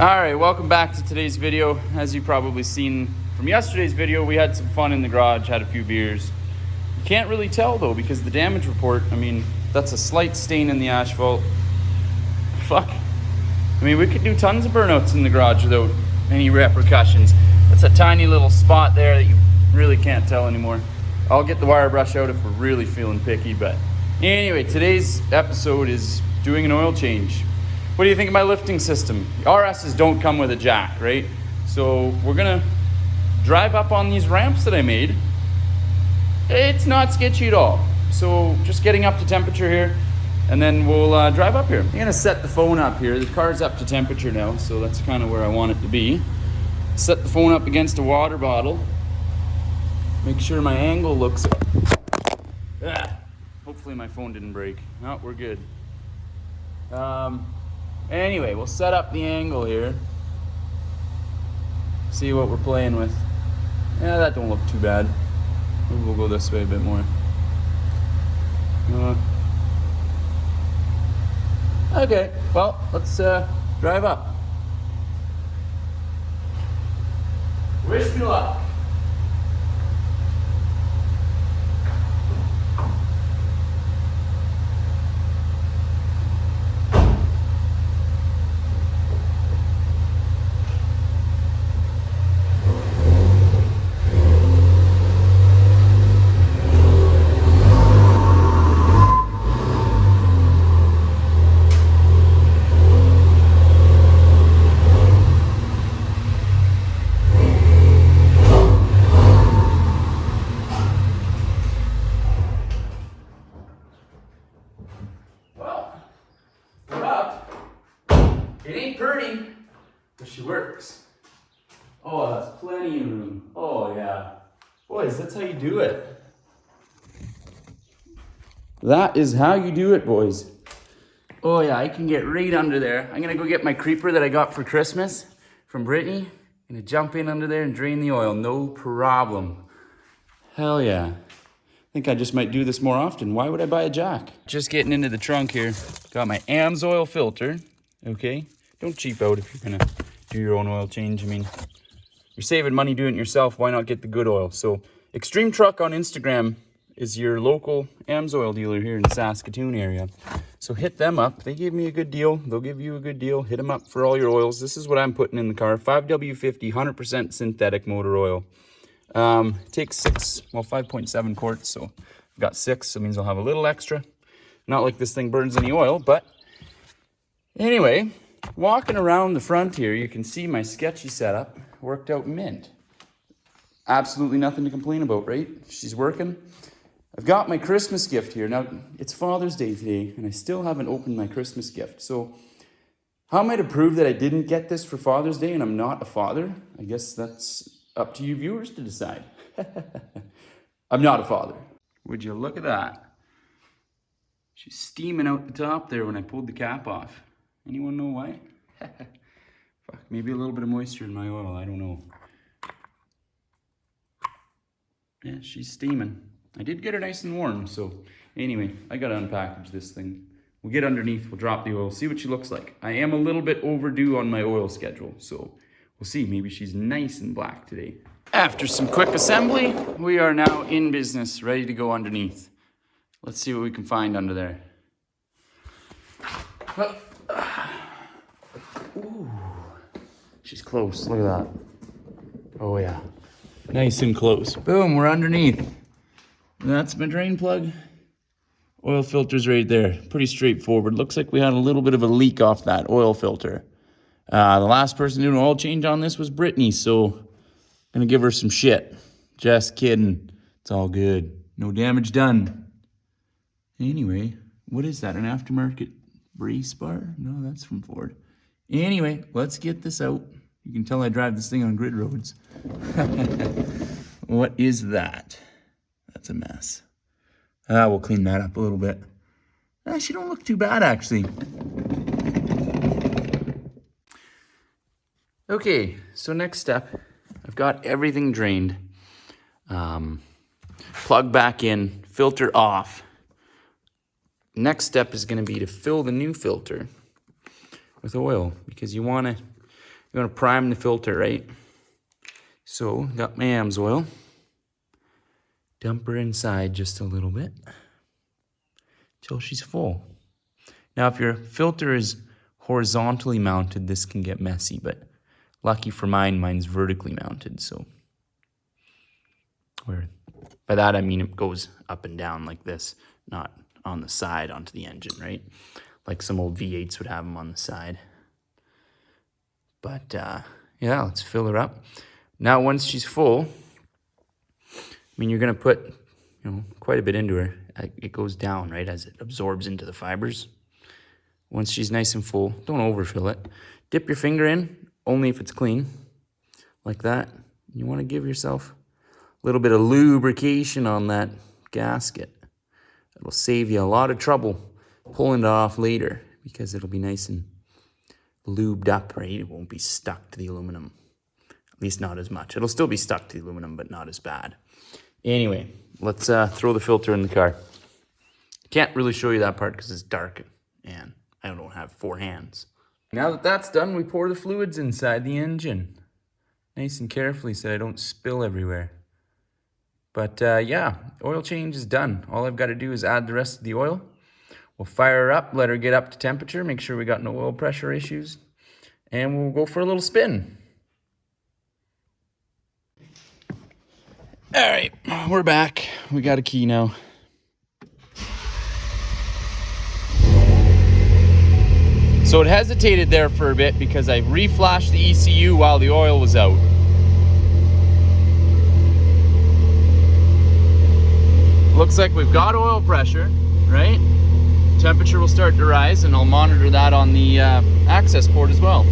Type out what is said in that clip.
All right, welcome back to today's video. As you probably seen from yesterday's video, we had some fun in the garage, had a few beers. You can't really tell though, because the damage report, I mean, that's a slight stain in the asphalt. Fuck. I mean, we could do tons of burnouts in the garage without any repercussions. That's a tiny little spot there that you really can't tell anymore. I'll get the wire brush out if we're really feeling picky, but anyway, today's episode is doing an oil change. What do you think of my lifting system? RSs don't come with a jack, right? So we're gonna drive up on these ramps that I made. It's not sketchy at all. So just getting up to temperature here, and then we'll drive up here. I'm gonna set the phone up here. The car's up to temperature now, so that's kind of where I want it to be. Set the phone up against a water bottle. Make sure my angle looks... Hopefully my phone didn't break. No, we're good. Anyway, we'll set up the angle here. See what we're playing with. Yeah, that don't look too bad. Maybe we'll go this way a bit more. Okay, well, let's drive up. Wish me luck. It ain't pretty, but she works. Oh, that's plenty of room. Oh, yeah. Boys, that's how you do it. That is how you do it, boys. Oh, yeah, I can get right under there. I'm gonna go get my creeper that I got for Christmas from Brittany. I'm gonna jump in under there and drain the oil, no problem. Hell yeah. I think I just might do this more often. Why would I buy a jack? Just getting into the trunk here. Got my AMS oil filter, okay? Don't cheap out if you're gonna do your own oil change. I mean, you're saving money doing it yourself. Why not get the good oil? So Extreme Truck on Instagram is your local AMS oil dealer here in the Saskatoon area. So hit them up. They gave me a good deal. They'll give you a good deal. Hit them up for all your oils. This is what I'm putting in the car. 5W50, 100% synthetic motor oil. It takes 5.7 quarts. So I've got 6. So it means I'll have a little extra. Not like this thing burns any oil, but anyway, walking around the front here, you can see my sketchy setup worked out mint. Absolutely nothing to complain about, right? She's working. I've got my Christmas gift here. Now, it's Father's Day today, and I still haven't opened my Christmas gift. So, how am I to prove that I didn't get this for Father's Day and I'm not a father? I guess that's up to you viewers to decide. I'm not a father. Would you look at that? She's steaming out the top there when I pulled the cap off. Anyone know why? Fuck, maybe a little bit of moisture in my oil, I don't know. Yeah, she's steaming. I did get her nice and warm, so anyway, I gotta unpackage this thing. We'll get underneath, we'll drop the oil, see what she looks like. I am a little bit overdue on my oil schedule, so we'll see. Maybe she's nice and black today. After some quick assembly, we are now in business, ready to go underneath. Let's see what we can find under there. Well, ooh, she's close. Look at that. Oh yeah, nice and close. Boom, we're underneath. That's my drain plug. Oil filter's right there. Pretty straightforward. Looks like we had a little bit of a leak off that oil filter. The last person doing an oil change on this was Brittany, so I'm gonna give her some shit. Just kidding. It's all good. No damage done. Anyway, what is that? An aftermarket brace bar? No, that's from Ford. Anyway, let's get this out. You can tell I drive this thing on grid roads. What is that? That's a mess. We'll clean that up a little bit. She don't look too bad, actually. Okay, so next step, I've got everything drained. Plug back in, filter off. Next step is going to be to fill the new filter with oil, because you want to You want to prime the filter, right? So, got my AMS oil. Dump her inside just a little bit till she's full. Now, if your filter is horizontally mounted, this can get messy, but lucky for mine, mine's vertically mounted, so by that I mean it goes up and down like this, not on the side onto the engine, right? Like some old V8s would have them on the side. But yeah, let's fill her up. Now, once she's full, I mean, you're gonna put, quite a bit into her. It goes down, right, as it absorbs into the fibers. Once she's nice and full, don't overfill it. Dip your finger in, only if it's clean, like that. You want to give yourself a little bit of lubrication on that gasket. It'll save you a lot of trouble pulling it off later because it'll be nice and lubed up, right? It won't be stuck to the aluminum. At least not as much. It'll still be stuck to the aluminum, but not as bad. Anyway, let's throw the filter in the car. Can't really show you that part because it's dark and I don't have 4 hands. Now that that's done, we pour the fluids inside the engine. Nice and carefully so I don't spill everywhere. But yeah, oil change is done. All I've got to do is add the rest of the oil. We'll fire her up, let her get up to temperature, make sure we got no oil pressure issues, and we'll go for a little spin. All right, we're back. We got a key now. So it hesitated there for a bit because I reflashed the ECU while the oil was out. Looks like we've got oil pressure, right? Temperature will start to rise and I'll monitor that on the access port as well.